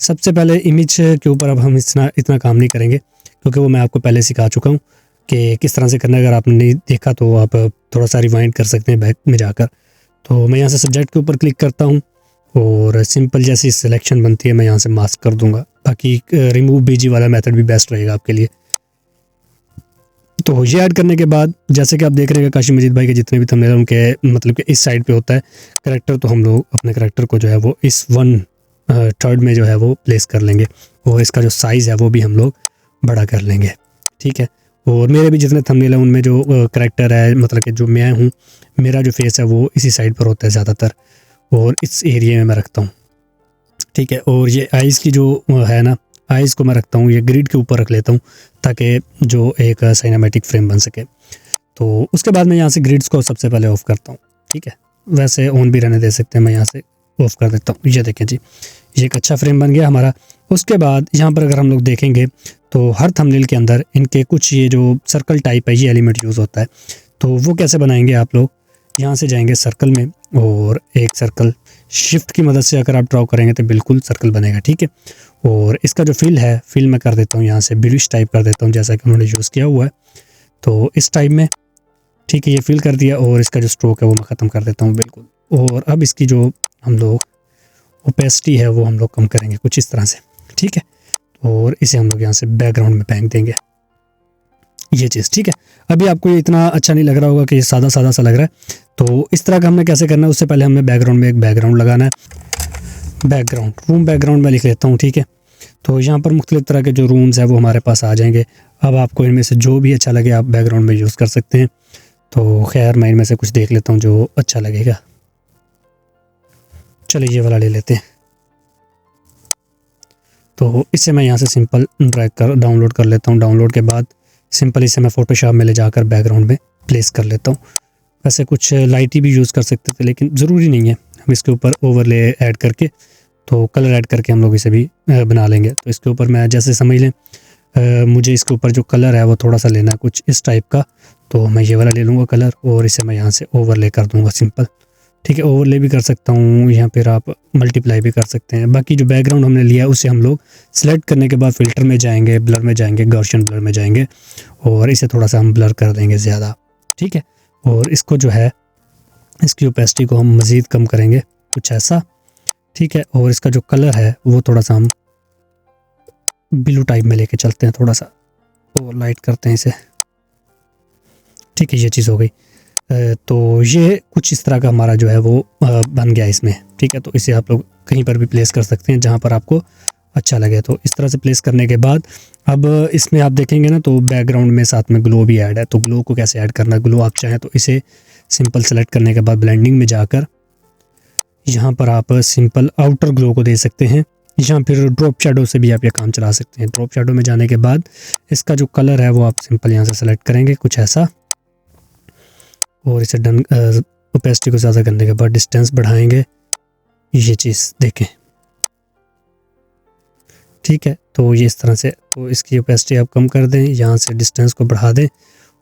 सबसे पहले इमेज के ऊपर अब हम इतना काम नहीं करेंगे, क्योंकि वो मैं आपको पहले सिखा चुका हूँ कि किस तरह से करना है। अगर आपने नहीं देखा तो आप थोड़ा सा रिवाइंड कर सकते हैं बैक में जाकर। तो मैं यहाँ से सब्जेक्ट के ऊपर क्लिक करता हूँ और सिंपल जैसी सिलेक्शन बनती है मैं यहाँ से मास्क कर दूंगा। बाकी रिमूव बीजी वाला मेथड भी बेस्ट रहेगा आपके लिए। तो ये ऐड करने के बाद जैसे कि आप देख रहे हैं काशी मजीद भाई के जितने भी थंबनेल उनके मतलब कि इस साइड पे होता है करैक्टर, तो हम लोग अपने करैक्टर को जो है वो इस 1/3 में जो है वो प्लेस कर लेंगे और इसका जो साइज़ है वो भी हम लोग बड़ा कर लेंगे। ठीक है, और मेरे भी जितने थंबनेल हैं उनमें जो करैक्टर है मतलब कि जो मैं हूँ, मेरा जो फेस है वो इसी साइड पर होता है ज़्यादातर और इस एरिया में मैं रखता हूँ। ठीक है, और ये आइज़ की जो है ना, आइज़ को मैं रखता हूँ ये ग्रिड के ऊपर रख लेता हूँ ताकि जो एक सिनेमैटिक फ्रेम बन सके। तो उसके बाद मैं यहाँ से ग्रिड्स को सबसे पहले ऑफ़ करता हूँ। ठीक है, वैसे ऑन भी रहने दे सकते हैं, मैं यहाँ से ऑफ़ कर देता हूँ। ये देखें जी, ये एक अच्छा फ्रेम बन गया हमारा। उसके बाद यहाँ पर अगर हम लोग देखेंगे तो हर थंबनेल के अंदर इनके कुछ ये जो सर्कल टाइप है ये एलिमेंट यूज़ होता है। तो वो कैसे बनाएंगे, आप लोग यहाँ से जाएंगे सर्कल में और एक सर्कल शिफ्ट की मदद से अगर आप ड्रॉ करेंगे तो बिल्कुल सर्कल बनेगा। ठीक है, और इसका जो फिल है, फिल मैं कर देता हूँ यहाँ से ब्लूइश टाइप कर देता हूँ जैसा कि उन्होंने यूज़ किया हुआ है। तो इस टाइप में ठीक है, ये फिल कर दिया और इसका जो स्ट्रोक है वो मैं ख़त्म कर देता हूँ बिल्कुल। और अब इसकी जो हम लोग ओपेसिटी है वो हम लोग कम करेंगे कुछ इस तरह से। ठीक है, और इसे हम लोग यहाँ से बैकग्राउंड में फेंक देंगे ये चीज़। ठीक है, अभी आपको ये इतना अच्छा नहीं लग रहा होगा कि ये सादा सादा सा लग रहा है। तो इस तरह का हमने कैसे करना है, उससे पहले हमें बैकग्राउंड में एक बैकग्राउंड लगाना है। बैकग्राउंड रूम बैकग्राउंड में लिख लेता हूँ। ठीक है, तो यहाँ पर मुख्तलिफ तरह के जो रूम्स है वो हमारे पास आ जाएंगे। अब आपको इनमें से जो भी अच्छा लगे आप बैकग्राउंड में यूज़ कर सकते हैं। तो खैर मैं इनमें से कुछ देख लेता हूँ जो अच्छा लगेगा। चलिए ये वाला ले लेते हैं। तो इसे मैं यहाँ से सिंपल ड्रैग कर डाउनलोड कर लेता हूँ। डाउनलोड के बाद सिंपल इसे मैं फ़ोटोशॉप में ले जाकर बैकग्राउंड में प्लेस कर लेता हूँ। वैसे कुछ लाइट ही भी यूज़ कर सकते थे लेकिन ज़रूरी नहीं है। हम इसके ऊपर ओवरले ऐड करके तो कलर ऐड करके हम लोग इसे भी बना लेंगे। तो इसके ऊपर मैं जैसे समझ लें मुझे इसके ऊपर जो कलर है वो थोड़ा सा लेना कुछ इस टाइप का, तो मैं ये वाला ले लूँगा कलर और इसे मैं यहाँ से ओवरले कर दूँगा सिंपल। ठीक है, ओवरले भी कर सकता हूँ, यहाँ पर आप मल्टीप्लाई भी कर सकते हैं। बाकी जो बैकग्राउंड हमने लिया उसे हम लोग सेलेक्ट करने के बाद फ़िल्टर में जाएंगे, ब्लर में जाएंगे, गॉसियन ब्लर में जाएंगे और इसे थोड़ा सा हम ब्लर कर देंगे ज़्यादा। ठीक है, और इसको जो है इसकी ओपेसिटी को हम मज़ीद कम करेंगे कुछ ऐसा। ठीक है, और इसका जो कलर है वो थोड़ा सा हम ब्लू टाइप में लेके चलते हैं, थोड़ा सा और लाइट करते हैं इसे। ठीक है, ये चीज़ हो गई। तो ये कुछ इस तरह का हमारा जो है वो बन गया इसमें। ठीक है, तो इसे आप लोग कहीं पर भी प्लेस कर सकते हैं जहाँ पर आपको अच्छा लगे। तो इस तरह से प्लेस करने के बाद अब इसमें आप देखेंगे ना तो बैकग्राउंड में साथ में ग्लो भी ऐड है। तो ग्लो को कैसे ऐड करना है, ग्लो आप चाहें तो इसे सिंपल सेलेक्ट करने के बाद ब्लेंडिंग में जाकर यहाँ पर आप सिंपल आउटर ग्लो को दे सकते हैं, या फिर ड्रॉप शैडो से भी आप ये काम चला सकते हैं। ड्रॉप शैडो में जाने के बाद इसका जो कलर है वो आप सिंपल यहाँ से सेलेक्ट करेंगे कुछ ऐसा और इसे डन ओपेसिटी को ज़्यादा करने के बाद डिस्टेंस बढ़ाएंगे, ये चीज़ देखें। ठीक है, तो ये इस तरह से, तो इसकी ओपेसिटी आप कम कर दें, यहाँ से डिस्टेंस को बढ़ा दें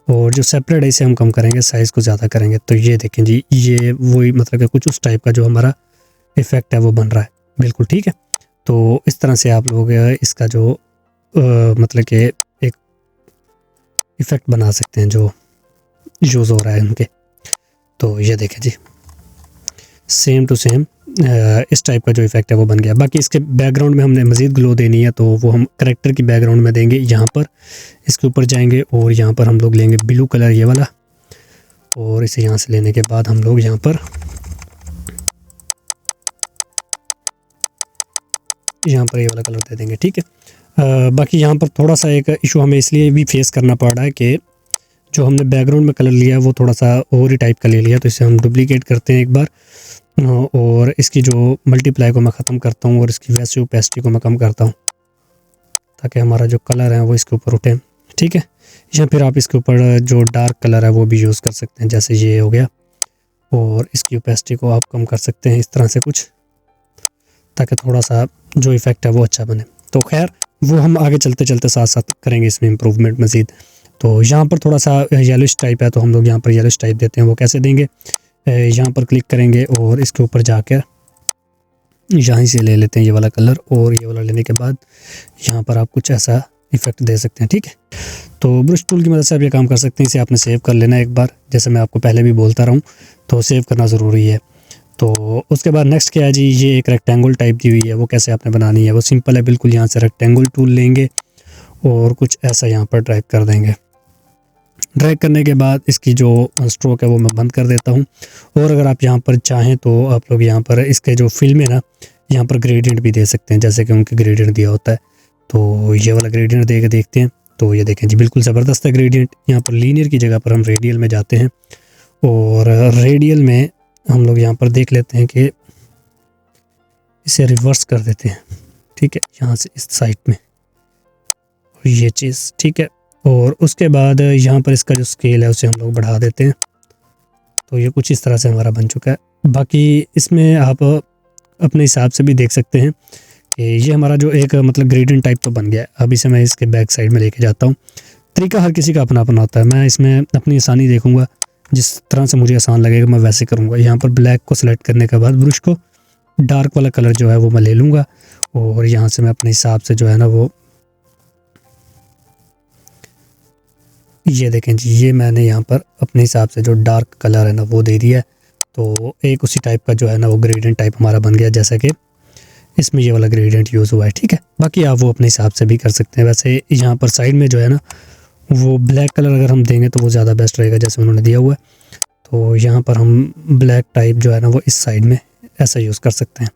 और जो सेपरेट है इसे हम कम करेंगे, साइज़ को ज़्यादा करेंगे। तो ये देखें जी, ये वही मतलब कि कुछ उस टाइप का जो हमारा इफ़ेक्ट है वो बन रहा है बिल्कुल। ठीक है, तो इस तरह से आप लोग इसका जो मतलब कि एक इफ़ेक्ट बना सकते हैं जो यूज़ हो रहा है उनके। तो ये देखें जी, सेम टू सेम इस टाइप का जो इफ़ेक्ट है वो बन गया। बाकी इसके बैकग्राउंड में हमने मज़ीद ग्लो देनी है तो वो हम करैक्टर की बैकग्राउंड में देंगे। यहाँ पर इसके ऊपर जाएंगे और यहाँ पर हम लोग लेंगे ब्लू कलर ये वाला और इसे यहाँ से लेने के बाद हम लोग यहाँ पर ये वाला कलर दे देंगे। ठीक है, बाकी यहाँ पर थोड़ा सा एक इशू हमें इसलिए भी फेस करना पड़ रहा है कि जो हमने बैकग्राउंड में कलर लिया है वो थोड़ा सा और ही टाइप का ले लिया। तो इसे हम डुप्लीकेट करते हैं एक बार और इसकी जो मल्टीप्लाई को मैं ख़त्म करता हूँ और इसकी वैसे ओपेसिटी को मैं कम करता हूँ ताकि हमारा जो कलर है वो इसके ऊपर उठे। ठीक है, या फिर आप इसके ऊपर जो डार्क कलर है वो भी यूज़ कर सकते हैं, जैसे ये हो गया, और इसकी ओपेसिटी को आप कम कर सकते हैं इस तरह से कुछ, ताकि थोड़ा सा जो इफ़ेक्ट है वो अच्छा बने। तो खैर वो हम आगे चलते चलते साथ साथ करेंगे इसमें इम्प्रूवमेंट मज़ीद। तो यहाँ पर थोड़ा सा येलोइश टाइप है तो हम लोग यहाँ पर येलोइश टाइप देते हैं। वो कैसे देंगे, यहाँ पर क्लिक करेंगे और इसके ऊपर जाकर यहाँ से ले लेते हैं ये वाला कलर, और ये वाला लेने के बाद यहाँ पर आप कुछ ऐसा इफेक्ट दे सकते हैं। ठीक है, तो ब्रश टूल की मदद से आप ये काम कर सकते हैं। इसे आपने सेव कर लेना एक बार, जैसे मैं आपको पहले भी बोलता रहा हूँ, तो सेव करना ज़रूरी है। तो उसके बाद नेक्स्ट क्या है जी, ये एक रेक्टेंगल टाइप दी हुई है, वो कैसे आपने बनानी है, वो सिंपल है बिल्कुल। यहाँ से रेक्टेंगल टूल लेंगे और कुछ ऐसा यहाँ पर ड्रैग कर देंगे। ड्रैग करने के बाद इसकी जो स्ट्रोक है वो मैं बंद कर देता हूँ। और अगर आप यहाँ पर चाहें तो आप लोग यहाँ पर इसके जो फिल्म है ना, यहाँ पर ग्रेडियंट भी दे सकते हैं, जैसे कि उनके ग्रेडियंट दिया होता है। तो ये वाला ग्रेडियंट दे के देखते हैं। तो ये देखें जी, बिल्कुल ज़बरदस्त है ग्रेडियंट। यहाँ पर लीनियर की जगह पर हम रेडियल में जाते हैं, और रेडियल में हम लोग यहाँ पर देख लेते हैं कि इसे रिवर्स कर देते हैं। ठीक है, यहाँ से इस साइड में ये चीज़, ठीक है। और उसके बाद यहाँ पर इसका जो स्केल है उसे हम लोग बढ़ा देते हैं। तो ये कुछ इस तरह से हमारा बन चुका है। बाकी इसमें आप अपने हिसाब से भी देख सकते हैं कि ये हमारा जो एक मतलब ग्रेडियंट टाइप तो बन गया है। अब इसे मैं इसके बैक साइड में लेके जाता हूँ। तरीका हर किसी का अपना अपना होता है। मैं इसमें अपनी आसानी देखूंगा, जिस तरह से मुझे आसान लगेगा मैं वैसे करूँगा। यहाँ पर ब्लैक को सिलेक्ट करने के बाद ब्रश को डार्क वाला कलर जो है वो मैं ले लूँगा, और यहाँ से मैं अपने हिसाब से जो है ना वो, ये देखें जी, ये मैंने यहाँ पर अपने हिसाब से जो डार्क कलर है ना वो दे दिया है। तो एक उसी टाइप का जो है ना वो ग्रेडियंट टाइप हमारा बन गया, जैसा कि इसमें ये वाला ग्रेडियंट यूज़ हुआ है। ठीक है, बाकी आप वो अपने हिसाब से भी कर सकते हैं। वैसे यहाँ पर साइड में जो है ना वो ब्लैक कलर अगर हम देंगे तो वो ज़्यादा बेस्ट रहेगा, जैसे उन्होंने दिया हुआ है। तो यहाँ पर हम ब्लैक टाइप जो है ना वो इस साइड में ऐसा यूज़ कर सकते हैं।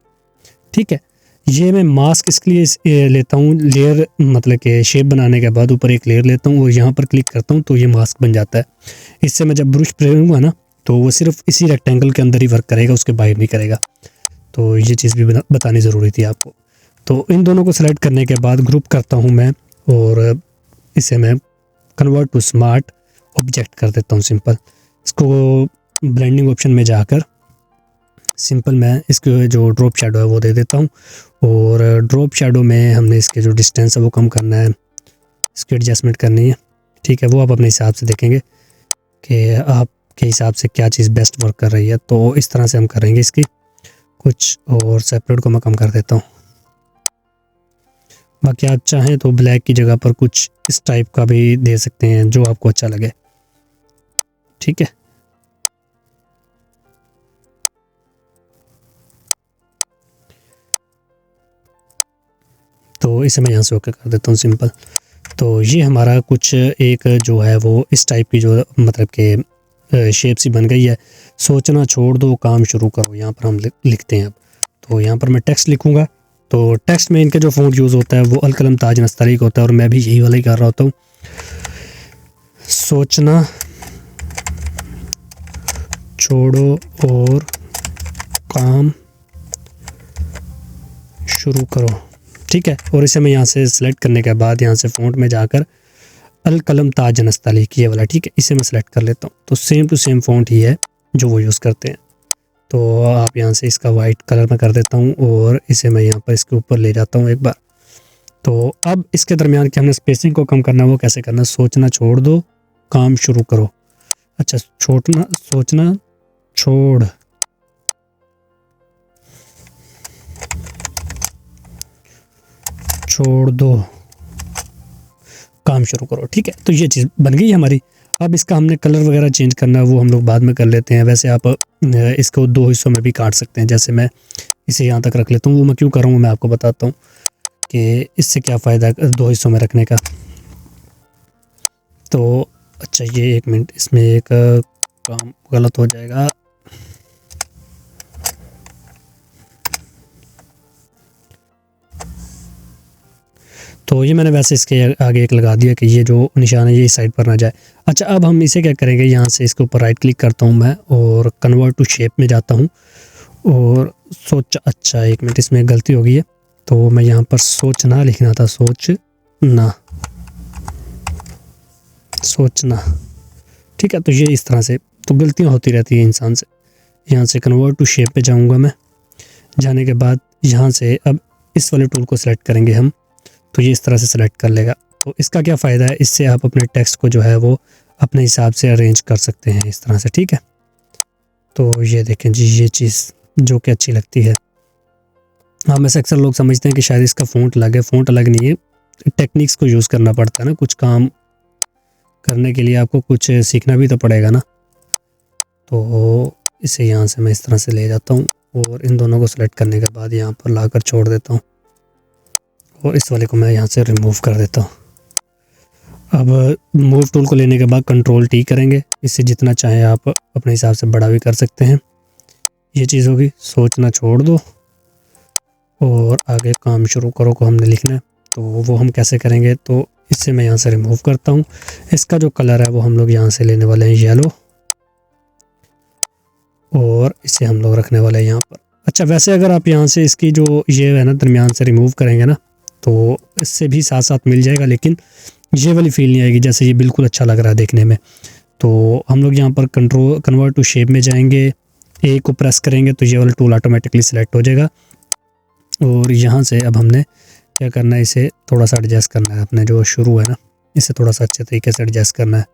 ठीक है, ये मैं मास्क इसके लिए लेता हूँ, लेयर मतलब कि शेप बनाने के बाद ऊपर एक लेयर लेता हूँ और यहाँ पर क्लिक करता हूँ तो ये मास्क बन जाता है। इससे मैं जब ब्रश करूँगा ना तो वो सिर्फ इसी रेक्टेंगल के अंदर ही वर्क करेगा, उसके बाहर नहीं करेगा। तो ये चीज़ भी बतानी ज़रूरी थी आपको। तो इन दोनों को सेलेक्ट करने के बाद ग्रुप करता हूँ मैं, और इसे मैं कन्वर्ट टू स्मार्ट ऑब्जेक्ट कर देता हूँ सिंपल। इसको ब्लेंडिंग ऑप्शन में जाकर सिंपल मैं इसके जो ड्रॉप शैडो है वो दे देता हूँ, और ड्रॉप शैडो में हमने इसके जो डिस्टेंस है वो कम करना है, इसकी एडजस्टमेंट करनी है। ठीक है, वो आप अपने हिसाब से देखेंगे कि आपके हिसाब से क्या चीज़ बेस्ट वर्क कर रही है। तो इस तरह से हम करेंगे इसकी कुछ, और सेपरेट को मैं कम कर देता हूँ। बाकी आप चाहें तो ब्लैक की जगह पर कुछ इस टाइप का भी दे सकते हैं, जो आपको अच्छा लगे। ठीक है, तो इसे मैं यहाँ से ओके कर देता हूँ सिंपल। तो ये हमारा कुछ एक जो है वो इस टाइप की जो मतलब कि शेप सी बन गई है। सोचना छोड़ दो, काम शुरू करो, यहाँ पर हम लिखते हैं अब। तो यहाँ पर मैं टेक्स्ट लिखूँगा। तो टेक्स्ट में इनका जो फ़ॉन्ट यूज़ होता है वो अलकलम ताज नस्तलीक होता है, और मैं भी यही वाला ही कर रहा होता हूँ। सोचना छोड़ो और काम शुरू करो। ठीक है, और इसे मैं यहाँ से सिलेक्ट करने के बाद यहाँ से फ़ॉन्ट में जाकर अलकलम ताज नस्तलीक ये वाला, ठीक है, इसे मैं सिलेक्ट कर लेता हूँ। तो सेम टू सेम फ़ॉन्ट ही है जो वो यूज़ करते हैं। तो आप यहाँ से इसका वाइट कलर में कर देता हूँ, और इसे मैं यहाँ पर इसके ऊपर ले जाता हूँ एक बार। तो अब इसके दरमियान कि हमने स्पेसिंग को कम करना है वो कैसे करना है। सोचना छोड़ दो, काम शुरू करो। अच्छा, सोचना छोड़ दो, काम शुरू करो। ठीक है, तो ये चीज़ बन गई हमारी। अब इसका हमने कलर वगैरह चेंज करना है वो हम लोग बाद में कर लेते हैं। वैसे आप इसको 2 हिस्सों में भी काट सकते हैं, जैसे मैं इसे यहाँ तक रख लेता हूँ। वो मैं क्यों कर रहा हूँ मैं आपको बताता हूँ कि इससे क्या फ़ायदा है 2 हिस्सों में रखने का। तो अच्छा, ये 1 मिनट, इसमें एक काम गलत हो जाएगा। तो ये मैंने वैसे इसके आगे एक लगा दिया कि ये जो निशान है ये इस साइड पर ना जाए। अच्छा, अब हम इसे क्या करेंगे, यहाँ से इसके ऊपर राइट क्लिक करता हूँ मैं, और कन्वर्ट टू शेप में जाता हूँ, और अच्छा 1 मिनट, इसमें गलती हो गई है। तो मैं यहाँ पर सोचना लिखना था, सोचना। ठीक है, तो ये इस तरह से तो गलतियाँ होती रहती हैं इंसान से। यहाँ से कन्वर्ट टू शेप पे जाऊँगा मैं। जाने के बाद यहाँ से अब इस वाले टूल को सिलेक्ट करेंगे हम, तो ये इस तरह से सिलेक्ट कर लेगा। तो इसका क्या फ़ायदा है, इससे आप अपने टेक्स्ट को जो है वो अपने हिसाब से अरेंज कर सकते हैं इस तरह से। ठीक है, तो ये देखें जी, ये चीज़ जो कि अच्छी लगती है। हाँ, में से अक्सर लोग समझते हैं कि शायद इसका फ़ॉन्ट अलग है, फ़ॉन्ट अलग नहीं है, टेक्निक्स को यूज़ करना पड़ता है ना, कुछ काम करने के लिए आपको कुछ सीखना भी तो पड़ेगा ना। तो इसे यहाँ से मैं इस तरह से ले जाता हूँ और इन दोनों को सेलेक्ट करने के बाद यहाँ पर लाकर छोड़ देता हूँ और इस वाले को मैं यहाँ से रिमूव कर देता हूँ। अब मूव टूल को लेने के बाद कंट्रोल टी करेंगे, इससे जितना चाहे आप अपने हिसाब से बड़ा भी कर सकते हैं। ये चीज़ होगी, सोचना छोड़ दो और आगे काम शुरू करो को हमने लिखना है। तो वो हम कैसे करेंगे, तो इससे मैं यहाँ से रिमूव करता हूँ। इसका जो कलर है वो हम लोग यहाँ से लेने वाले हैं येलो और इसे हम लोग रखने वाले हैं यहाँ पर। अच्छा, वैसे अगर आप यहाँ से इसकी जो ये है ना दरमियान से रिमूव करेंगे ना तो इससे भी साथ साथ मिल जाएगा, लेकिन ये वाली फील नहीं आएगी जैसे ये बिल्कुल अच्छा लग रहा है देखने में। तो हम लोग यहाँ पर कंट्रोल कन्वर्ट टू शेप में जाएंगे, ए को प्रेस करेंगे तो ये वाला टूल ऑटोमेटिकली सिलेक्ट हो जाएगा। और यहाँ से अब हमने क्या करना है, इसे थोड़ा सा एडजस्ट करना है, अपने जो शुरू है ना इसे थोड़ा सा अच्छे तरीके से एडजस्ट करना है।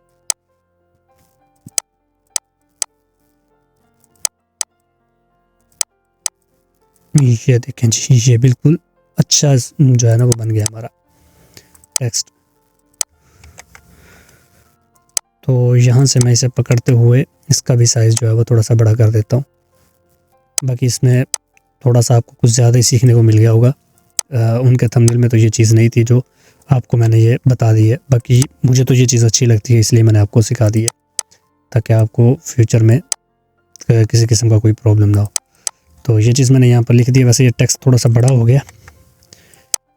ये देखें जी, ये बिल्कुल अच्छा जो है ना वो बन गया हमारा टेक्स्ट। तो यहाँ से मैं इसे पकड़ते हुए इसका भी साइज़ जो है वो थोड़ा सा बड़ा कर देता हूँ। बाकी इसमें थोड़ा सा आपको कुछ ज़्यादा ही सीखने को मिल गया होगा, उनके थंबनेल में तो ये चीज़ नहीं थी जो आपको मैंने ये बता दी है। बाकी मुझे तो ये चीज़ अच्छी लगती है इसलिए मैंने आपको सिखा दी है, ताकि आपको फ्यूचर में किसी किस्म का कोई प्रॉब्लम ना हो। तो ये चीज़ मैंने यहाँ पर लिख दी। वैसे ये टेक्स्ट थोड़ा सा बड़ा हो गया,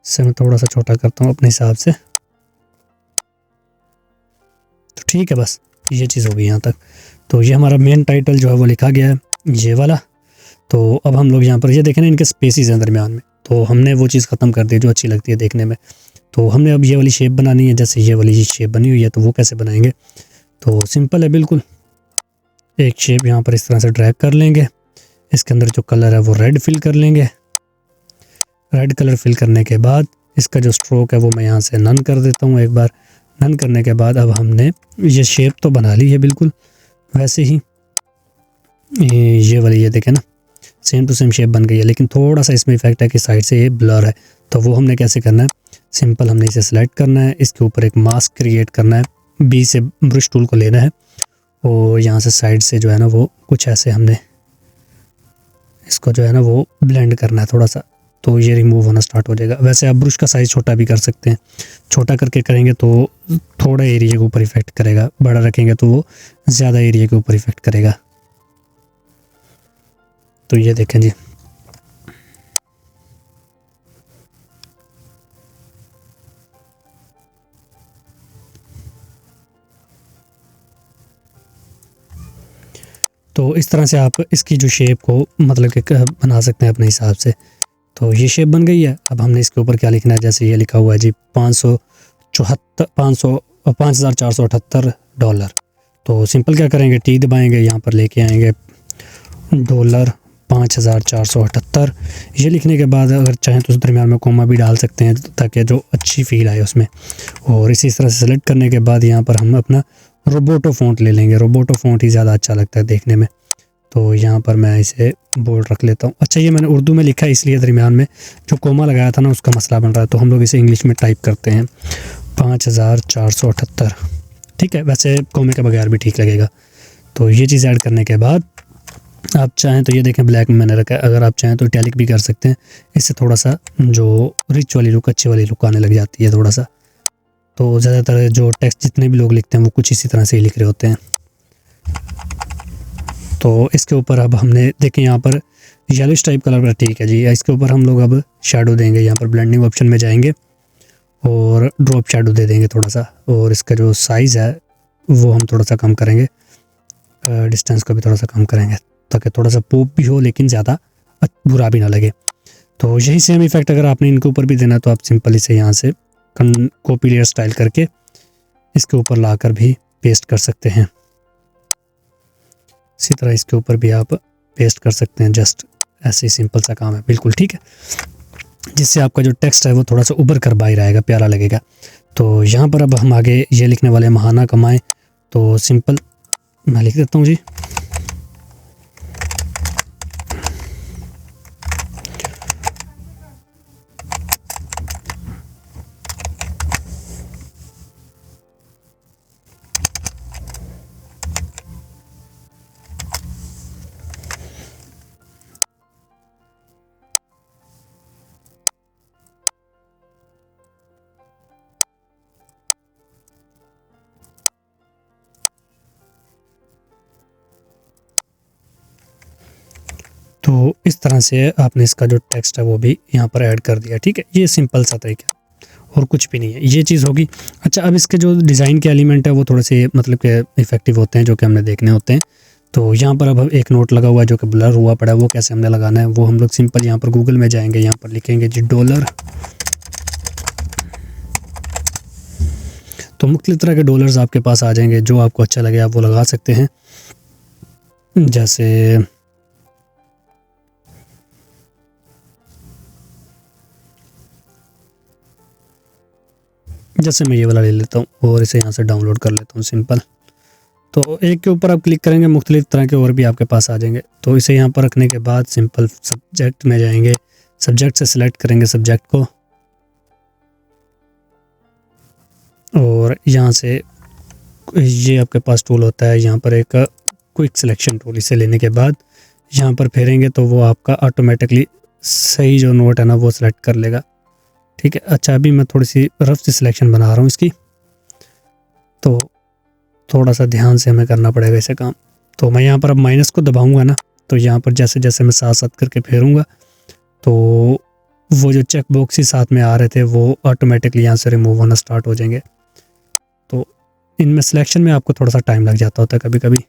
इससे मैं थोड़ा सा छोटा करता हूँ अपने हिसाब से। तो ठीक है, बस ये चीज़ हो गई यहाँ तक। तो ये हमारा मेन टाइटल जो है वो लिखा गया है, ये वाला। तो अब हम लोग यहाँ पर ये देखें ना, इनके स्पेसिस हैं दरमियान में, तो हमने वो चीज़ ख़त्म कर दी जो अच्छी लगती है देखने में। तो हमने अब ये वाली शेप बनानी है, जैसे ये वाली शेप बनी हुई है, तो वो कैसे बनाएंगे, तो सिंपल है बिल्कुल। एक शेप यहाँ पर इस तरह से ड्रैग कर लेंगे, इसके अंदर जो कलर है वो रेड फिल कर लेंगे। रेड कलर फिल करने के बाद इसका जो स्ट्रोक है वो मैं यहाँ से नन कर देता हूँ एक बार। नन करने के बाद अब हमने ये शेप तो बना ली है बिल्कुल वैसे ही, ये वाली ये देखें ना सेम टू सेम शेप बन गई है, लेकिन थोड़ा सा इसमें इफेक्ट है कि साइड से ये ब्लर है। तो वो हमने कैसे करना है, सिंपल हमने इसे सेलेक्ट करना है, इसके ऊपर एक मास्क क्रिएट करना है, बी से ब्रश टूल को लेना है और यहाँ से साइड से जो है ना वो कुछ ऐसे हमने इसको जो है ना वो ब्लेंड करना है थोड़ा सा, तो ये रिमूव होना स्टार्ट हो जाएगा। वैसे आप ब्रश का साइज़ छोटा भी कर सकते हैं, छोटा करके करेंगे तो थोड़ा एरिया के ऊपर इफेक्ट करेगा, बड़ा रखेंगे तो वो ज़्यादा एरिया के ऊपर इफेक्ट करेगा। तो ये देखें जी, तो इस तरह से आप इसकी जो शेप को मतलब कि बना सकते हैं अपने हिसाब से। तो ये शेप बन गई है। अब हमने इसके ऊपर क्या लिखना है, जैसे ये लिखा हुआ है जी $5,478। तो सिंपल क्या करेंगे, टी दबाएंगे, यहाँ पर लेके आएंगे $5,478। ये लिखने के बाद अगर चाहें तो उस दरमियान में कोमा भी डाल सकते हैं ताकि जो अच्छी फील आए उसमें। और इसी तरह से सेलेक्ट करने के बाद यहाँ पर हम अपना रोबोटो फ़ॉन्ट ले लेंगे। रोबोटो फ़ॉन्ट ही ज़्यादा अच्छा लगता है देखने में, तो यहाँ पर मैं इसे बोल्ड रख लेता हूँ। अच्छा, ये मैंने उर्दू में लिखा है इसलिए दरमियान में जो कोमा लगाया था ना उसका मसला बन रहा है, तो हम लोग इसे इंग्लिश में टाइप करते हैं 5,478। ठीक है, वैसे कोमे के बगैर भी ठीक लगेगा। तो ये चीज़ ऐड करने के बाद आप चाहें तो ये देखें ब्लैक में मैंने रखा है, अगर आप चाहें तो इटैलिक भी कर सकते हैं, इससे थोड़ा सा जो रिच वाली लुक, अच्छी वाली लुक आने लग जाती है थोड़ा सा। तो ज़्यादातर जो टेक्स्ट जितने भी लोग लिखते हैं वो कुछ इसी तरह से ही लिख रहे होते हैं। तो इसके ऊपर अब हमने देखें यहाँ पर येलोइश टाइप कलर, ठीक है जी। इसके ऊपर हम लोग अब शेडो देंगे, यहाँ पर ब्लेंडिंग ऑप्शन में जाएंगे और ड्रॉप शेडो दे देंगे थोड़ा सा, और इसका जो साइज़ है वो हम थोड़ा सा कम करेंगे, डिस्टेंस को भी थोड़ा सा कम करेंगे ताकि थोड़ा सा पॉप भी हो लेकिन ज़्यादा बुरा भी ना लगे। तो यही सेम इफेक्ट अगर आपने इनके ऊपर भी देना तो आप सिंपल इसे यहाँ से कॉपी लेयर स्टाइल करके इसके ऊपर लाकर भी पेस्ट कर सकते हैं। इसी तरह इसके ऊपर भी आप पेस्ट कर सकते हैं, जस्ट ऐसे ही सिंपल सा काम है बिल्कुल। ठीक है, जिससे आपका जो टेक्स्ट है वो थोड़ा सा उभर कर बाहर आएगा, प्यारा लगेगा। तो यहाँ पर अब हम आगे ये लिखने वाले महाना कमाएं, तो सिंपल मैं लिख देता हूँ जी इस तरह से आपने इसका जो टेक्स्ट है वो भी यहाँ पर ऐड कर दिया। ठीक है, ये सिंपल सा तरीका और कुछ भी नहीं है, ये चीज़ होगी। अच्छा, अब इसके जो डिज़ाइन के एलिमेंट है वो थोड़े से मतलब के इफेक्टिव होते हैं, जो कि हमने देखने होते हैं। तो यहाँ पर अब एक नोट लगा हुआ है जो कि ब्लर हुआ पड़ा है, वो कैसे हमने लगाना है वो हम लोग सिंपल यहाँ पर गूगल में जाएंगे, यहाँ पर लिखेंगे जी डॉलर। तो मुख्तलिफ तरह के डॉलर्स आपके पास आ जाएंगे, जो आपको अच्छा लगे आप वो लगा सकते हैं। जैसे मैं ये वाला ले लेता हूँ और इसे यहाँ से डाउनलोड कर लेता हूँ सिंपल। तो एक के ऊपर आप क्लिक करेंगे, मुख्तलिफ तरह के और भी आपके पास आ जाएंगे। तो इसे यहाँ पर रखने के बाद सिंपल सब्जेक्ट में जाएंगे, सब्जेक्ट से सिलेक्ट करेंगे सब्जेक्ट को, और यहाँ से ये आपके पास टूल होता है यहाँ पर एक क्विक सिलेक्शन टूल। इसे लेने के बाद यहाँ पर फेरेंगे तो वो आपका ऑटोमेटिकली सही जो नोट है ना वो सिलेक्ट कर लेगा। ठीक है, अच्छा अभी मैं थोड़ी सी रफ सी सिलेक्शन बना रहा हूँ इसकी, तो थोड़ा सा ध्यान से हमें करना पड़ेगा इसे काम। तो मैं यहाँ पर अब माइनस को दबाऊंगा ना, तो यहाँ पर जैसे जैसे मैं साथ साथ करके फेरूंगा तो वो जो चेक बॉक्स ही साथ में आ रहे थे वो ऑटोमेटिकली यहाँ से रिमूव होना स्टार्ट हो जाएंगे। तो इनमें सिलेक्शन में आपको थोड़ा सा टाइम लग जाता होता है कभी कभी।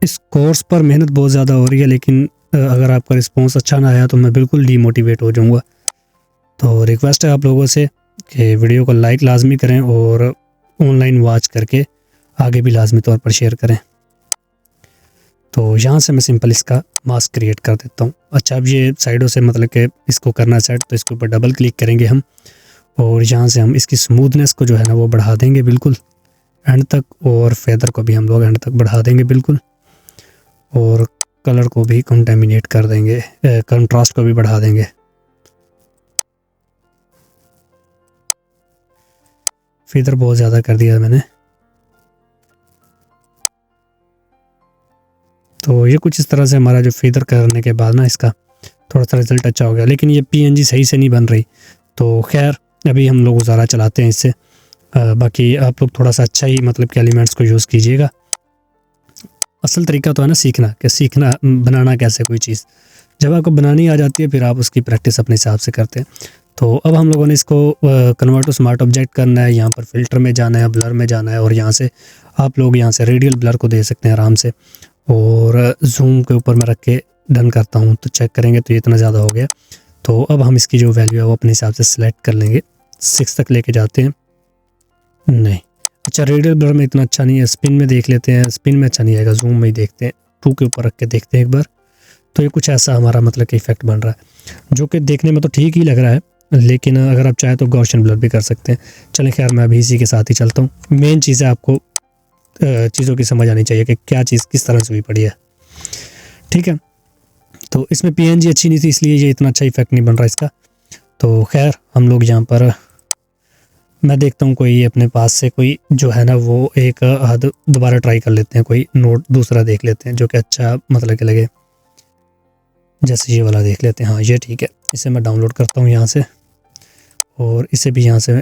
इस कोर्स पर मेहनत बहुत ज़्यादा हो रही है, लेकिन अगर आपका रिस्पॉन्स अच्छा ना आया तो मैं बिल्कुल डीमोटिवेट हो जाऊंगा। तो रिक्वेस्ट है आप लोगों से कि वीडियो को लाइक लाजमी करें और ऑनलाइन वॉच करके आगे भी लाजमी तौर पर शेयर करें। तो यहाँ से मैं सिंपल इसका मास्क क्रिएट कर देता हूँ। अच्छा, अब ये साइडों से मतलब कि इसको करना सेट, तो इसके ऊपर डबल क्लिक करेंगे हम और यहाँ से हम इसकी स्मूथनेस को जो है ना वो बढ़ा देंगे बिल्कुल एंड तक, और फेदर को भी हम लोग एंड तक बढ़ा देंगे बिल्कुल, और कलर को भी कंटेमिनेट कर देंगे, कंट्रास्ट को भी बढ़ा देंगे। फेदर बहुत ज़्यादा कर दिया मैंने। तो ये कुछ इस तरह से हमारा जो फेदर करने के बाद ना इसका थोड़ा सा रिजल्ट अच्छा हो गया, लेकिन ये पीएनजी सही से नहीं बन रही। तो खैर अभी हम लोग गुजारा चलाते हैं इससे। बाकी आप लोग थोड़ा सा अच्छा ही मतलब कि एलिमेंट्स को यूज़ कीजिएगा। असल तरीका तो है ना सीखना, कि सीखना बनाना कैसे कोई चीज़, जब आपको बनानी आ जाती है फिर आप उसकी प्रैक्टिस अपने हिसाब से करते हैं। तो अब हम लोगों ने इसको कन्वर्ट टू स्मार्ट ऑब्जेक्ट करना है, यहाँ पर फिल्टर में जाना है, ब्लर में जाना है, और यहाँ से आप लोग यहाँ से रेडियल ब्लर को दे सकते हैं आराम से, और जूम के ऊपर मैं रख के डन करता हूँ तो चेक करेंगे तो ये इतना ज़्यादा हो गया। तो अब हम इसकी जो वैल्यू है वो अपने हिसाब से सिलेक्ट कर लेंगे, 6 तक लेके जाते हैं। नहीं, अच्छा रेडियल ब्लर में इतना अच्छा नहीं है, स्पिन में देख लेते हैं। स्पिन में अच्छा नहीं आएगा, जूम में ही देखते हैं, 2 के ऊपर रख के देखते हैं एक बार। तो ये कुछ ऐसा हमारा मतलब कि इफेक्ट बन रहा है, जो कि देखने में तो ठीक ही लग रहा है, लेकिन अगर आप चाहें तो गॉसियन ब्लर भी कर सकते हैं। चलें खैर, मैं अभी इसी के साथ ही चलता हूँ। मेन चीज़ है आपको चीज़ों की समझ आनी चाहिए कि क्या चीज़ किस तरह से हुई पड़ी है। ठीक है, तो इसमें पीएनजी अच्छी नहीं थी इसलिए ये इतना अच्छा इफेक्ट नहीं बन रहा इसका। तो खैर हम लोग यहाँ पर मैं देखता हूँ कोई अपने पास से कोई जो है ना वो एक हद दोबारा ट्राई कर लेते हैं, कोई नोट दूसरा देख लेते हैं जो कि अच्छा मतलब कि लगे। जैसे ये वाला देख लेते हैं, हाँ ये ठीक है, इसे मैं डाउनलोड करता हूँ यहाँ से, और इसे भी यहाँ से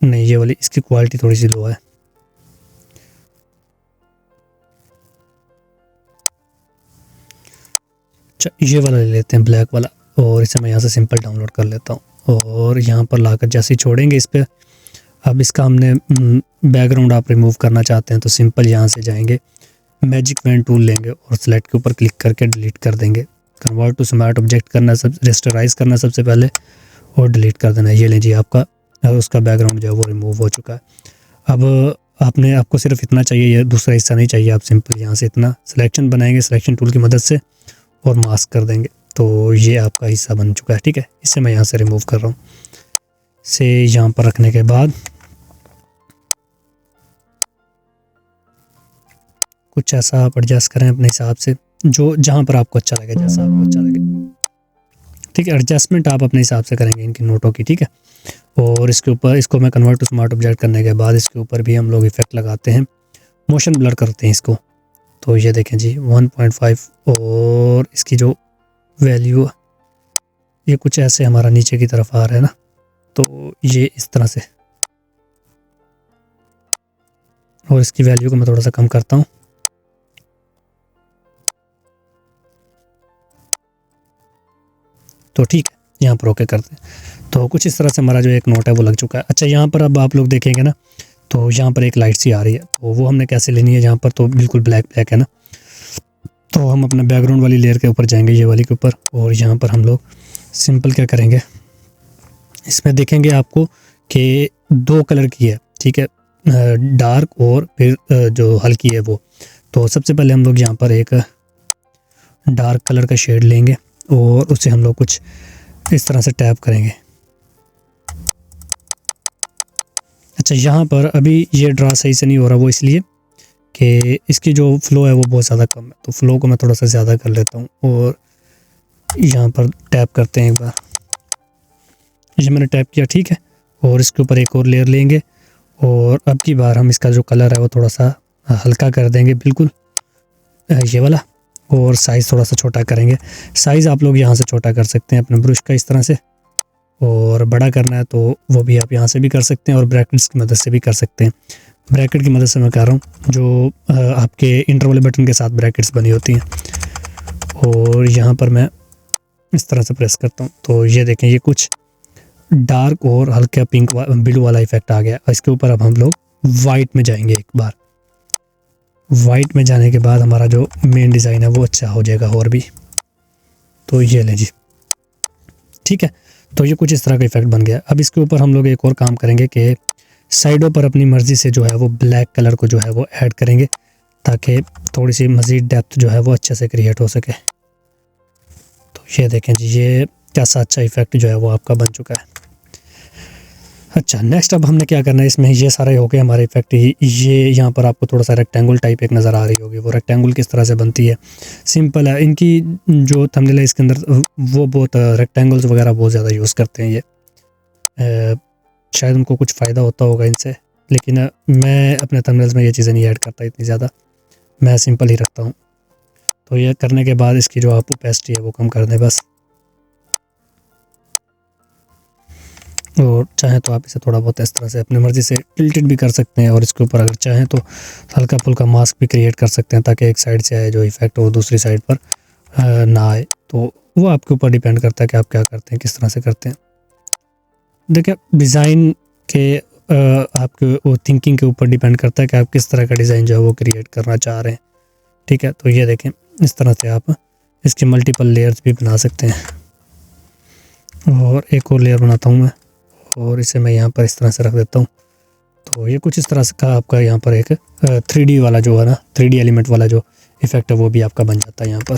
नहीं, ये वाली इसकी क्वालिटी थोड़ी सी लो है। अच्छा ये वाला ले लेते हैं, ब्लैक वाला, और इसे मैं यहाँ से सिंपल डाउनलोड कर लेता हूँ और यहाँ पर लाकर जैसे ही छोड़ेंगे इस पर। अब इसका हमने बैकग्राउंड आप रिमूव करना चाहते हैं तो सिंपल यहाँ से जाएंगे, मैजिक पेन टूल लेंगे और सेलेक्ट के ऊपर क्लिक करके डिलीट कर देंगे। कन्वर्ट टू स्मार्ट ऑब्जेक्ट करना, सब रेस्टराइज करना सबसे पहले और डिलीट कर देना। ये लें जी, आपका उसका बैकग्राउंड जो है वो रिमूव हो चुका है। अब आपको सिर्फ इतना चाहिए, ये दूसरा हिस्सा नहीं चाहिए। आप सिंपल यहाँ से इतना सिलेक्शन बनाएंगे सिलेक्शन टूल की मदद से और मास्क कर देंगे, तो ये आपका हिस्सा बन चुका है। ठीक है, इसे मैं यहाँ से रिमूव कर रहा हूँ। से यहाँ पर रखने के बाद कुछ ऐसा आप एडजस्ट करें अपने हिसाब से, जो जहाँ पर आपको अच्छा लगे, जैसा आपको अच्छा लगे। ठीक है, एडजस्टमेंट आप अपने हिसाब से करेंगे इनकी नोटों की। ठीक है, और इसके ऊपर इसको मैं कन्वर्ट टू स्मार्ट ऑब्जेक्ट करने के बाद इसके ऊपर भी हम लोग इफेक्ट लगाते हैं, मोशन ब्लर करते हैं इसको। तो ये देखें जी 1.5, और इसकी जो वैल्यू ये कुछ ऐसे हमारा नीचे की तरफ आ रहा है ना, तो ये इस तरह से और इसकी वैल्यू को मैं थोड़ा सा कम करता हूँ। तो ठीक है, यहाँ पर ओके करते हैं। तो कुछ इस तरह से हमारा जो एक नोट है वो लग चुका है। अच्छा, यहाँ पर अब आप लोग देखेंगे ना, तो यहाँ पर एक लाइट सी आ रही है, तो वो हमने कैसे लेनी है। यहाँ पर तो बिल्कुल ब्लैक ब्लैक है ना, तो हम अपने बैकग्राउंड वाली लेयर के ऊपर जाएंगे, ये वाली के ऊपर, और यहाँ पर हम लोग सिंपल क्या करेंगे, इसमें देखेंगे आपको कि 2 कलर की है, ठीक है, डार्क और फिर जो हल्की है वो। तो सबसे पहले हम लोग यहाँ पर एक डार्क कलर का शेड लेंगे और उसे हम लोग कुछ इस तरह से टैप करेंगे। अच्छा, यहाँ पर अभी ये ड्रा सही से नहीं हो रहा, वो इसलिए कि इसकी जो फ्लो है वो बहुत ज़्यादा कम है, तो फ्लो को मैं थोड़ा सा ज़्यादा कर लेता हूँ और यहाँ पर टैप करते हैं एक बार। ये मैंने टैप किया, ठीक है, और इसके ऊपर एक और लेयर लेंगे और अब की बार हम इसका जो कलर है वो थोड़ा सा हल्का कर देंगे, बिल्कुल ये वाला, और साइज़ थोड़ा सा छोटा करेंगे। साइज़ आप लोग यहाँ से छोटा कर सकते हैं अपने ब्रश का इस तरह से, और बड़ा करना है तो वो भी आप यहाँ से भी कर सकते हैं और ब्रैकेट्स की मदद से भी कर सकते हैं। ब्रैकेट की मदद से मैं कह रहा हूँ जो आपके इंटर वाले बटन के साथ ब्रैकेट्स बनी होती हैं, और यहाँ पर मैं इस तरह से प्रेस करता हूँ तो ये देखें, ये कुछ डार्क और हल्का पिंक ब्लू वाला इफेक्ट आ गया। इसके ऊपर अब हम लोग वाइट में जाएंगे एक बार। वाइट में जाने के बाद हमारा जो मेन डिज़ाइन है वो अच्छा हो जाएगा और भी। तो ये लें जी, ठीक है, तो ये कुछ इस तरह का इफेक्ट बन गया। अब इसके ऊपर हम लोग एक और काम करेंगे कि साइडों पर अपनी मर्ज़ी से जो है वो ब्लैक कलर को जो है वो ऐड करेंगे, ताकि थोड़ी सी मज़ीद डेप्थ जो है वो अच्छे से क्रिएट हो सके। तो ये देखें जी, ये कैसा अच्छा इफेक्ट जो है वो आपका बन चुका है। अच्छा, नेक्स्ट अब हमने क्या करना है, इसमें ये सारे हो गए हमारे इफेक्ट। ये यहाँ पर आपको थोड़ा सा रेक्टेंगल टाइप एक नज़र आ रही होगी, वो रेक्टेंगल किस तरह से बनती है, सिंपल है। इनकी जो थंबनेल है इसके अंदर वो बहुत रेक्टेंगल्स वगैरह बहुत ज़्यादा यूज़ करते हैं ये, शायद उनको कुछ फ़ायदा होता होगा इनसे, लेकिन मैं अपने थंबनेल्स में ये चीज़ें नहीं ऐड करता इतनी ज़्यादा, मैं सिंपल ही रखता हूँ। तो ये करने के बाद इसकी जो आप ओपेसिटी है वो कम कर दें बस, और चाहें तो आप इसे थोड़ा बहुत इस तरह से अपनी मर्ज़ी से टिल्टेड भी कर सकते हैं, और इसके ऊपर अगर चाहें तो हल्का फुल्का मास्क भी क्रिएट कर सकते हैं, ताकि एक साइड से आए जो इफेक्ट वो दूसरी साइड पर ना आए। तो वो आपके ऊपर डिपेंड करता है कि आप क्या करते हैं, किस तरह से करते हैं। देखिए, डिज़ाइन के आपके वो थिंकिंग के ऊपर डिपेंड करता है कि आप किस तरह का डिज़ाइन जो है वो क्रिएट करना चाह रहे हैं, ठीक है। तो ये देखें, इस तरह से आप इसके मल्टीपल लेयर्स भी बना सकते हैं। और एक और लेयर बनाता हूँ मैं, और इसे मैं यहाँ पर इस तरह से रख देता हूँ। तो ये कुछ इस तरह से का आपका यहाँ पर एक 3D वाला जो है ना, 3D एलिमेंट वाला जो इफ़ेक्ट है वो भी आपका बन जाता है यहाँ पर।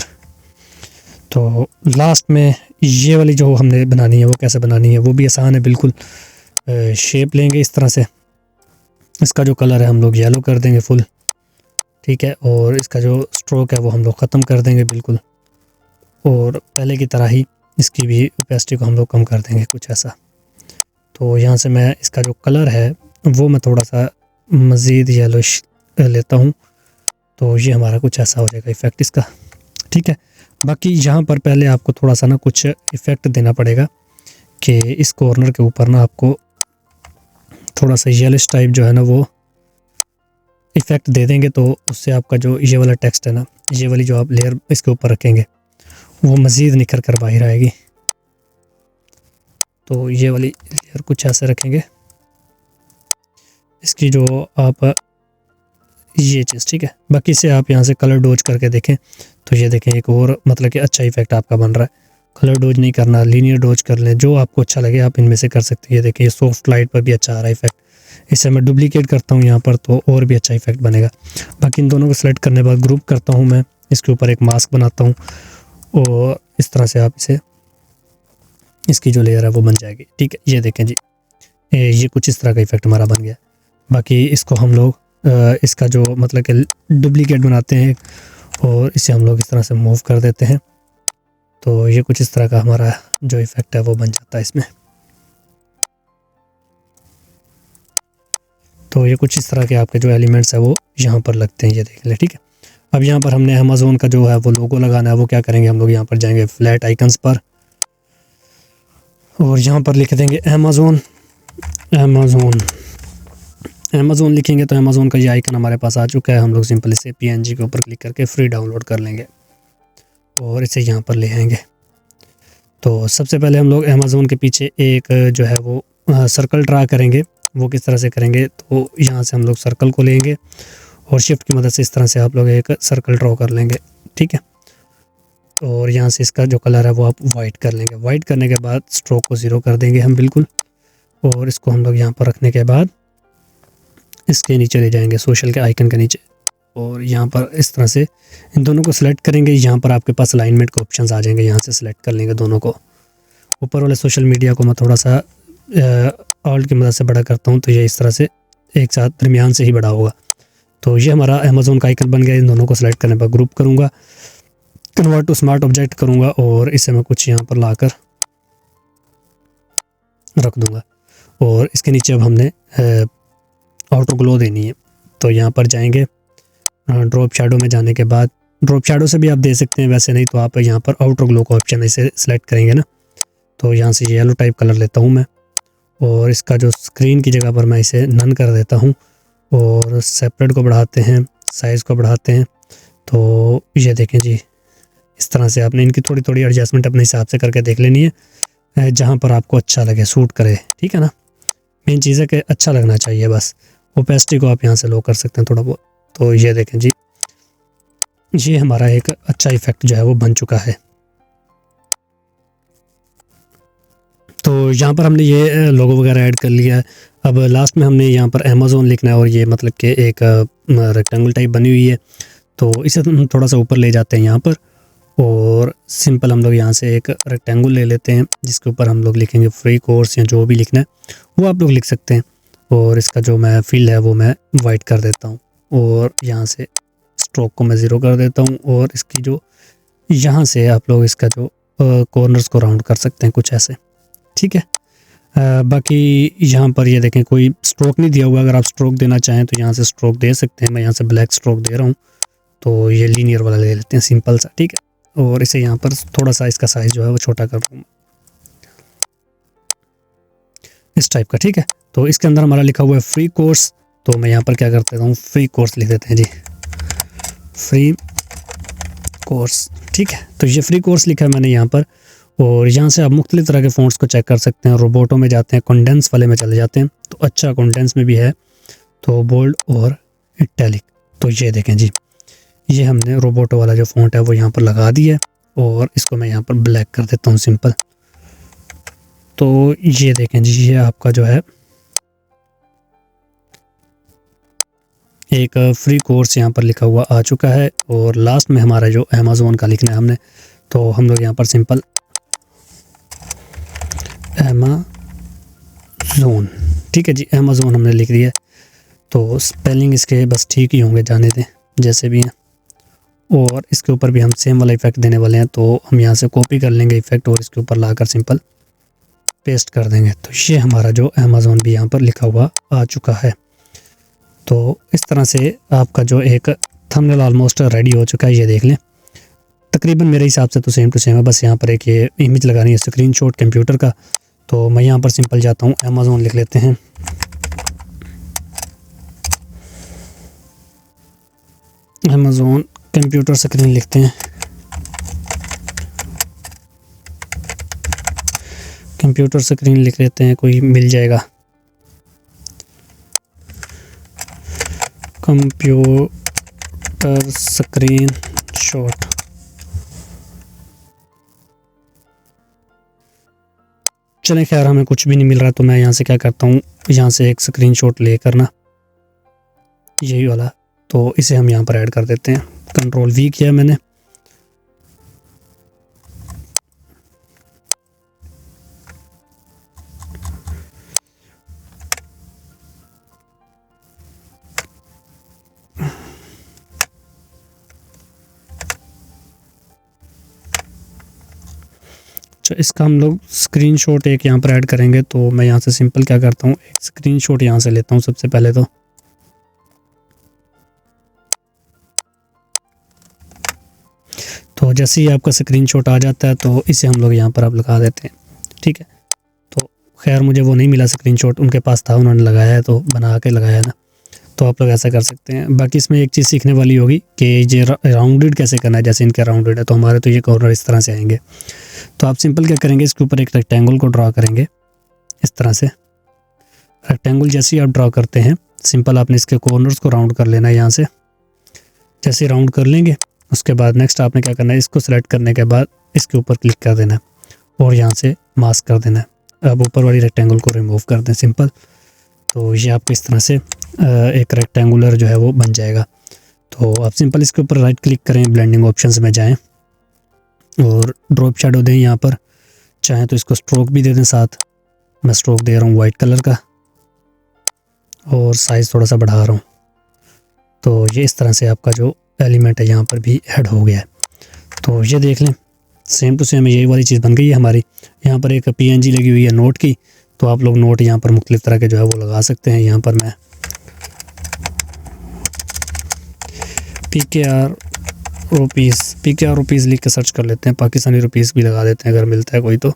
तो लास्ट में ये वाली जो हमने बनानी है वो कैसे बनानी है, वो भी आसान है बिल्कुल। शेप लेंगे इस तरह से, इसका जो कलर है हम लोग येलो कर देंगे फुल, ठीक है, और इसका जो स्ट्रोक है वो हम लोग ख़त्म कर देंगे बिल्कुल, और पहले की तरह ही इसकी भी ओपेसिटी को हम लोग कम कर देंगे कुछ ऐसा। तो यहाँ से मैं इसका जो कलर है वो मैं थोड़ा सा मज़ीद येलोइश लेता हूँ, तो ये हमारा कुछ ऐसा हो जाएगा इफ़ेक्ट इसका, ठीक है। बाकी यहाँ पर पहले आपको थोड़ा सा ना कुछ इफ़ेक्ट देना पड़ेगा कि इस कॉर्नर के ऊपर ना आपको थोड़ा सा येलोइश टाइप जो है ना वो इफ़ेक्ट दे देंगे, तो उससे आपका जो ये वाला टेक्स्ट है ना, ये वाली जो आप लेयर इसके ऊपर रखेंगे वो मज़ीद निखर कर बाहर आएगी। तो ये वाली लेयर कुछ ऐसे रखेंगे, इसकी जो आप ये चीज़, ठीक है। बाकी से आप यहाँ से कलर डोज करके देखें तो ये देखें एक और मतलब कि अच्छा इफेक्ट आपका बन रहा है। कलर डोज नहीं करना, लीनियर डोज कर लें, जो आपको अच्छा लगे आप इनमें से कर सकते हैं। ये देखिए, सॉफ्ट लाइट पर भी अच्छा आ रहा है इफेक्ट। इसे मैं डुप्लीकेट करता हूँ यहाँ पर, तो और भी अच्छा इफेक्ट बनेगा। बाकी इन दोनों को सेलेक्ट करने के बाद ग्रुप करता हूँ मैं, इसके ऊपर एक मास्क बनाता हूँ, और इस तरह से आप इसे, इसकी जो लेयर है वो बन जाएगी, ठीक है। ये देखें जी, ये कुछ इस तरह का इफेक्ट हमारा बन गया। बाकी इसको हम लोग इसका जो मतलब कि डुप्लीकेट बनाते हैं और इसे हम लोग इस तरह से मूव कर देते हैं, तो ये कुछ इस तरह का हमारा जो इफेक्ट है वो बन जाता है इसमें। तो ये कुछ इस तरह के आपके जो एलिमेंट्स है वो यहाँ पर लगते हैं, ये देख लें, ठीक है। अब यहाँ पर हमने अमेज़न का जो है वो लोगो लगाना है, वो क्या करेंगे हम लोग यहाँ पर जाएंगे फ्लैट आइकन्स पर, और यहाँ पर लिख देंगे अमेज़न। अमेज़ोन लिखेंगे तो अमेज़ोन का ये आइकन हमारे पास आ चुका है। हम लोग सिंपल इसे पीएनजी के ऊपर क्लिक करके फ्री डाउनलोड कर लेंगे और इसे यहाँ पर ले आएंगे। तो सबसे पहले हम लोग अमेज़ोन के पीछे एक जो है वो सर्कल ड्रा करेंगे। वो किस तरह से करेंगे, तो यहाँ से हम लोग सर्कल को लेंगे और शिफ्ट की मदद से इस तरह से आप लोग एक सर्कल ड्रॉ कर लेंगे, ठीक है। और यहाँ से इसका जो कलर है वो आप वाइट कर लेंगे। वाइट करने के बाद स्ट्रोक को 0 कर देंगे हम बिल्कुल, और इसको हम लोग यहाँ पर रखने के बाद इसके नीचे ले जाएंगे, सोशल के आइकन के नीचे, और यहाँ पर इस तरह से इन दोनों को सिलेक्ट करेंगे। यहाँ पर आपके पास अलाइनमेंट के ऑप्शंस आ जाएंगे, यहाँ से सिलेक्ट कर लेंगे दोनों को। ऊपर वाले सोशल मीडिया को मैं थोड़ा सा ऑल्ट की मदद से बड़ा करता हूँ, तो ये इस तरह से एक साथ दरमियान से ही बड़ा होगा। तो ये हमारा अमेज़ोन का आइकन बन गया। इन दोनों को सिलेक्ट करने पर ग्रुप करूँगा, कन्वर्ट टू स्मार्ट ऑब्जेक्ट करूँगा और इसे मैं कुछ यहाँ पर लाकर रख दूँगा। और इसके नीचे अब हमने ऑटो ग्लो देनी है। तो यहाँ पर जाएंगे, ड्रॉप शैडो में जाने के बाद ड्रॉप शैडो से भी आप दे सकते हैं, वैसे नहीं तो आप यहाँ पर ऑटो ग्लो का ऑप्शन इसे सिलेक्ट करेंगे ना। तो यहाँ से येलो टाइप कलर लेता हूँ मैं, और इसका जो स्क्रीन की जगह पर मैं इसे नन कर देता हूँ, और सेपरेट को बढ़ाते हैं, साइज़ को बढ़ाते हैं। तो ये देखें जी, इस तरह से आपने इनकी थोड़ी थोड़ी एडजस्टमेंट अपने हिसाब से करके देख लेनी है, जहाँ पर आपको अच्छा लगे, सूट करे, ठीक है ना। मेन चीज़ है कि अच्छा लगना चाहिए बस। ओपेसिटी को आप यहाँ से लो कर सकते हैं थोड़ा बहुत। तो ये देखें जी, ये हमारा एक अच्छा इफेक्ट जो है वो बन चुका है। तो यहाँ पर हमने ये लोगो वगैरह ऐड कर लिया है। अब लास्ट में हमने यहाँ पर अमेज़ोन लिखना है, और ये मतलब कि एक रेक्टेंगल टाइप बनी हुई है। तो इसे हम थोड़ा सा ऊपर ले जाते हैं यहाँ पर, और सिंपल हम लोग यहाँ से एक रेक्टेंगल ले लेते हैं, जिसके ऊपर हम लोग लिखेंगे फ्री कोर्स, या जो भी लिखना है वो आप लोग लिख सकते हैं। और इसका जो मैं फील है वो मैं वाइट कर देता हूँ, और यहाँ से स्ट्रोक को मैं 0 कर देता हूँ। और इसकी जो यहाँ से आप लोग इसका जो कॉर्नर्स को राउंड कर सकते हैं कुछ ऐसे, ठीक है। बाकी यहाँ पर ये देखें कोई स्ट्रोक नहीं दिया हुआ। अगर आप स्ट्रोक देना चाहें तो यहाँ से स्ट्रोक दे सकते हैं। मैं यहाँ से ब्लैक स्ट्रोक दे रहा हूँ, तो ये लीनियर वाला ले लेते हैं, सिंपल सा, ठीक है। और इसे यहाँ पर थोड़ा सा इसका साइज़ जो है वो छोटा कर दूँगा, इस टाइप का, ठीक है। तो इसके अंदर हमारा लिखा हुआ है फ्री कोर्स, तो मैं यहाँ पर क्या कर देता हूँ, फ्री कोर्स लिख देते हैं जी, फ्री कोर्स, ठीक है। तो ये फ्री कोर्स लिखा है मैंने यहाँ पर। और यहाँ से आप मुख्तलिफ तरह के फ़ॉन्ट्स को चेक कर सकते हैं। रोबोटो में जाते हैं, कंडेंस वाले में चले जाते हैं, तो अच्छा कंडेंस में भी है, तो बोल्ड और इटैलिक। तो ये देखें जी, ये हमने रोबोटो वाला जो फ़ॉन्ट है वो यहाँ पर लगा दिया है, और इसको मैं यहाँ पर ब्लैक कर देता हूँ सिंपल। तो ये देखें जी, ये आपका जो है एक फ्री कोर्स यहाँ पर लिखा हुआ आ चुका है। और लास्ट में हमारा जो अमेज़ोन का लिखना है हमने, तो हम लोग यहाँ पर सिंपल अमेज़ोन, ठीक है जी, अमेज़ोन हमने लिख दिया। तो स्पेलिंग इसके बस ठीक ही होंगे, जाने दें जैसे भी हैं। और इसके ऊपर भी हम सेम वाला इफेक्ट देने वाले हैं, तो हम यहाँ से कॉपी कर लेंगे इफेक्ट और इसके ऊपर लाकर सिंपल पेस्ट कर देंगे। तो ये हमारा जो अमेज़ोन भी यहाँ पर लिखा हुआ आ चुका है। तो इस तरह से आपका जो एक थंबनेल ऑलमोस्ट रेडी हो चुका है, ये देख लें। तकरीबन मेरे हिसाब से तो सेम टू सेम है, बस यहाँ पर एक ये इमेज लगानी है स्क्रीनशॉट कंप्यूटर का। तो मैं यहाँ पर सिंपल जाता हूँ, अमेज़ोन लिख लेते हैं, अमेज़ोन कंप्यूटर स्क्रीन लिखते हैं, कंप्यूटर स्क्रीन लिख लेते हैं, कोई मिल जाएगा, कंप्यूटर स्क्रीन शॉट। चलें, खैर हमें कुछ भी नहीं मिल रहा, तो मैं यहाँ से क्या करता हूँ, यहाँ से एक स्क्रीनशॉट लेकर ना, यही वाला, तो इसे हम यहाँ पर ऐड कर देते हैं। कंट्रोल V किया मैंने, इसका हम लोग स्क्रीनशॉट एक यहाँ पर ऐड करेंगे। तो मैं यहाँ से सिंपल क्या करता हूँ, एक स्क्रीनशॉट यहाँ से लेता हूँ सबसे पहले। तो जैसे ही आपका स्क्रीनशॉट आ जाता है, तो इसे हम लोग यहाँ पर अब लगा देते हैं, ठीक है। तो खैर मुझे वो नहीं मिला स्क्रीनशॉट, उनके पास था, उन्होंने लगाया है तो बना के लगाया ना, तो आप लोग ऐसा कर सकते हैं। बाकी इसमें एक चीज़ सीखने वाली होगी कि ये राउंडेड कैसे करना है। जैसे इनका राउंडेड है तो हमारे तो ये कॉर्नर इस तरह से आएंगे। तो आप सिंपल क्या करेंगे, इसके ऊपर एक रेक्टेंगल को ड्रा करेंगे इस तरह से। रेक्टेंगल जैसे ही आप ड्रा करते हैं, सिंपल आपने इसके कॉर्नर्स को राउंड कर लेना है यहाँ से। जैसे राउंड कर लेंगे उसके बाद नेक्स्ट आपने क्या करना है, इसको सेलेक्ट करने के बाद इसके ऊपर क्लिक कर देना है और यहाँ से मास्क कर देना है। अब ऊपर वाली रेक्टेंगल को रिमूव कर दें सिंपल। तो ये आपको इस तरह से एक रेक्टेंगुलर जो है वो बन जाएगा। तो आप सिंपल इसके ऊपर राइट क्लिक करें, ब्लेंडिंग ऑप्शंस में जाएं और ड्रॉप शैडो दें यहाँ पर। चाहें तो इसको स्ट्रोक भी दे दें साथ। मैं स्ट्रोक दे रहा हूँ वाइट कलर का और साइज़ थोड़ा सा बढ़ा रहा हूँ। तो ये इस तरह से आपका जो एलिमेंट है यहाँ पर भी ऐड हो गया है। तो ये देख लें, सेम टू सेम यही वाली चीज़ बन गई है हमारी। यहाँ पर एक PNG लगी हुई है नोट की, तो आप लोग नोट यहाँ पर मुख्तलिफ तरह के जो है वो लगा सकते हैं। यहाँ पर मैं PKR रुपीज़ लिख के सर्च कर लेते हैं, पाकिस्तानी रुपीज़ भी लगा देते हैं अगर मिलता है कोई तो।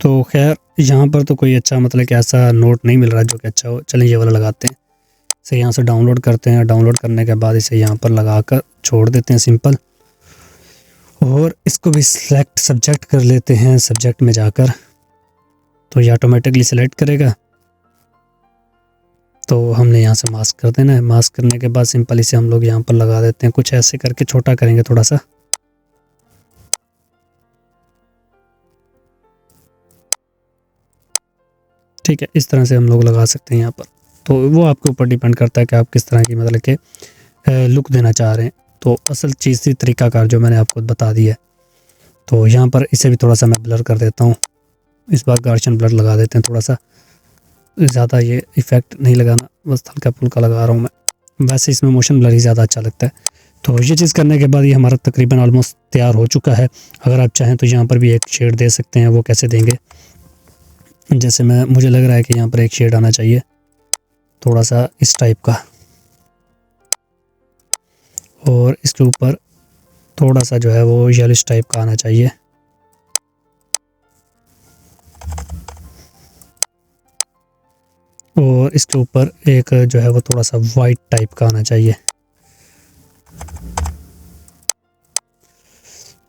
तो खैर यहाँ पर तो कोई अच्छा मतलब कि ऐसा नोट नहीं मिल रहा जो कि अच्छा हो। चलें ये वाला लगाते हैं। इसे यहाँ से डाउनलोड करते हैं। डाउनलोड करने के बाद इसे यहाँ पर लगा कर छोड़ देते हैं सिंपल। और इसको भी सिलेक्ट सब्जेक्ट कर लेते हैं। सब्जेक्ट में जाकर तो ये ऑटोमेटिकली सिलेक्ट करेगा। तो हमने यहाँ से मास्क कर देना है। मास्क करने के बाद सिंपल इसे हम लोग यहाँ पर लगा देते हैं। कुछ ऐसे करके छोटा करेंगे थोड़ा सा। ठीक है, इस तरह से हम लोग लगा सकते हैं यहाँ पर। तो वो आपके ऊपर डिपेंड करता है कि आप किस तरह की मतलब के लुक देना चाह रहे हैं। तो असल चीज़ थी तरीक़ाकार जो मैंने आपको बता दिया है। तो यहाँ पर इसे भी थोड़ा सा मैं ब्लर कर देता हूँ। इस बार गार्शन ब्लर लगा देते हैं थोड़ा सा, ज़्यादा ये इफ़ेक्ट नहीं लगाना, बस हल्का फुल्का लगा रहा हूँ मैं। वैसे इसमें मोशन ब्लर ही ज़्यादा अच्छा लगता है। तो ये चीज़ करने के बाद ये हमारा तकरीबन ऑलमोस्ट तैयार हो चुका है। अगर आप चाहें तो यहाँ पर भी एक शेड दे सकते हैं। वो कैसे देंगे, जैसे मुझे लग रहा है कि यहाँ पर एक शेड आना चाहिए थोड़ा सा इस टाइप का, और इसके ऊपर थोड़ा सा जो है वो येलोइश टाइप का आना चाहिए। और इसके ऊपर एक जो है वो थोड़ा सा वाइट टाइप का आना चाहिए।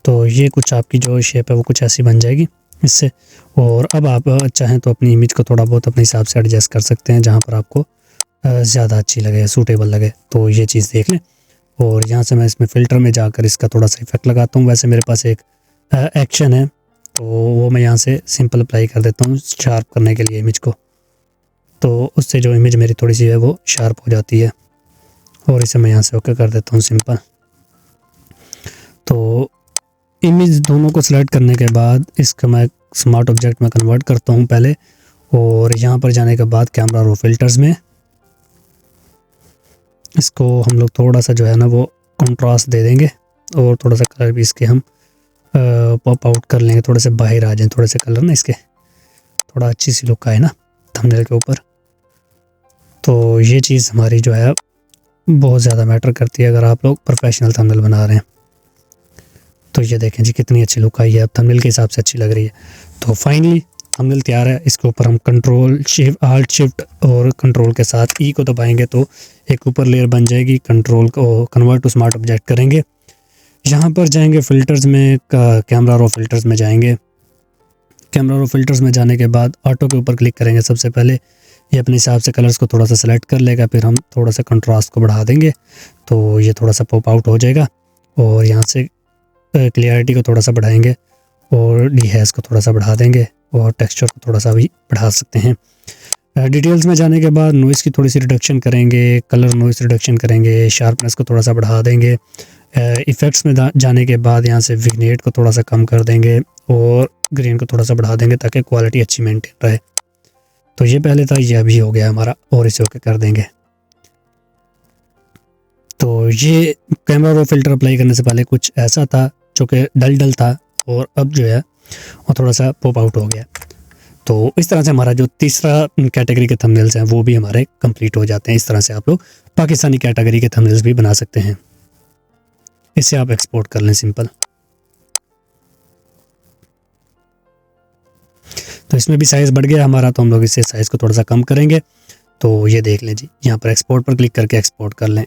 तो ये कुछ आपकी जो शेप है वो कुछ ऐसी बन जाएगी इससे। और अब आप चाहें तो अपनी इमेज को थोड़ा बहुत अपने हिसाब से एडजस्ट कर सकते हैं जहाँ पर आपको ज़्यादा अच्छी लगे, सूटेबल लगे। तो ये चीज़ देख लें। और यहाँ से मैं इसमें फ़िल्टर में जाकर इसका थोड़ा सा इफेक्ट लगाता हूँ। वैसे मेरे पास एक एक्शन है तो वो मैं यहाँ से सिंपल अप्लाई कर देता हूँ शार्प करने के लिए इमेज को। तो उससे जो इमेज मेरी थोड़ी सी है वो शार्प हो जाती है। और इसे मैं यहाँ से ओके कर देता हूँ सिंपल। तो इमेज दोनों को सिलेक्ट करने के बाद इसका मैं स्मार्ट ऑब्जेक्ट में कन्वर्ट करता हूँ पहले। और यहाँ पर जाने के बाद कैमरा रो फिल्टर्स में इसको हम लोग थोड़ा सा जो है ना वो कंट्रास्ट दे देंगे और थोड़ा सा कलर भी इसके हम पॉप आउट कर लेंगे, थोड़े से बाहर आ जाएं थोड़े से कलर ना इसके, थोड़ा अच्छी सी लुक आए ना थंबनेल के ऊपर। तो ये चीज़ हमारी जो है बहुत ज़्यादा मैटर करती है अगर आप लोग प्रोफेशनल थंबनेल बना रहे हैं। तो ये देखें जी कितनी अच्छी लुक आई है, अब थंबनेल के हिसाब से अच्छी लग रही है। तो फाइनली थंबनेल तैयार है। इसके ऊपर हम Alt Shift और कंट्रोल के साथ E को दबाएंगे तो एक ऊपर लेयर बन जाएगी। कंट्रोल को कन्वर्ट टू स्मार्ट ऑब्जेक्ट करेंगे, यहाँ पर जाएंगे फ़िल्टर्स में, कैमरा रो फिल्टर्स में जाएंगे। कैमरा रो फिल्टर्स में जाने के बाद ऑटो के ऊपर क्लिक करेंगे। सबसे पहले ये अपने हिसाब से कलर्स को थोड़ा सा सेलेक्ट कर लेगा, फिर हम थोड़ा सा कंट्रास्ट को बढ़ा देंगे तो ये थोड़ा सा पॉप आउट हो जाएगा। और यहाँ से क्लियरिटी को थोड़ा सा बढ़ाएंगे और डिहेज को थोड़ा सा बढ़ा देंगे और टेक्सचर को थोड़ा सा भी बढ़ा सकते हैं। डिटेल्स में जाने के बाद नॉइज़ की थोड़ी सी रिडक्शन करेंगे, कलर नॉइज़ रिडक्शन करेंगे, शार्पनेस को थोड़ा सा बढ़ा देंगे। इफ़ेक्ट्स में जाने के बाद यहाँ से विग्नेट को थोड़ा सा कम कर देंगे और ग्रेन को थोड़ा सा बढ़ा देंगे ताकि क्वालिटी अच्छी मेंटेन रहे। तो ये पहले था, ये अभी हो गया हमारा और इसे ओके कर देंगे। तो ये कैमरा रो फिल्टर अप्लाई करने से पहले कुछ ऐसा था जो कि डल था और अब जो है वो थोड़ा सा पॉप आउट हो गया। तो इस तरह से हमारा जो तीसरा कैटेगरी के थंबनेल्स हैं वो भी हमारे कंप्लीट हो जाते हैं। इस तरह से आप लोग पाकिस्तानी कैटेगरी के थंबनेल्स भी बना सकते हैं। इसे आप एक्सपोर्ट कर लें सिंपल। तो इसमें भी साइज़ बढ़ गया हमारा, तो हम लोग इसे साइज़ को थोड़ा सा कम करेंगे। तो ये देख लें जी, यहाँ पर एक्सपोर्ट पर क्लिक करके एक्सपोर्ट कर लें।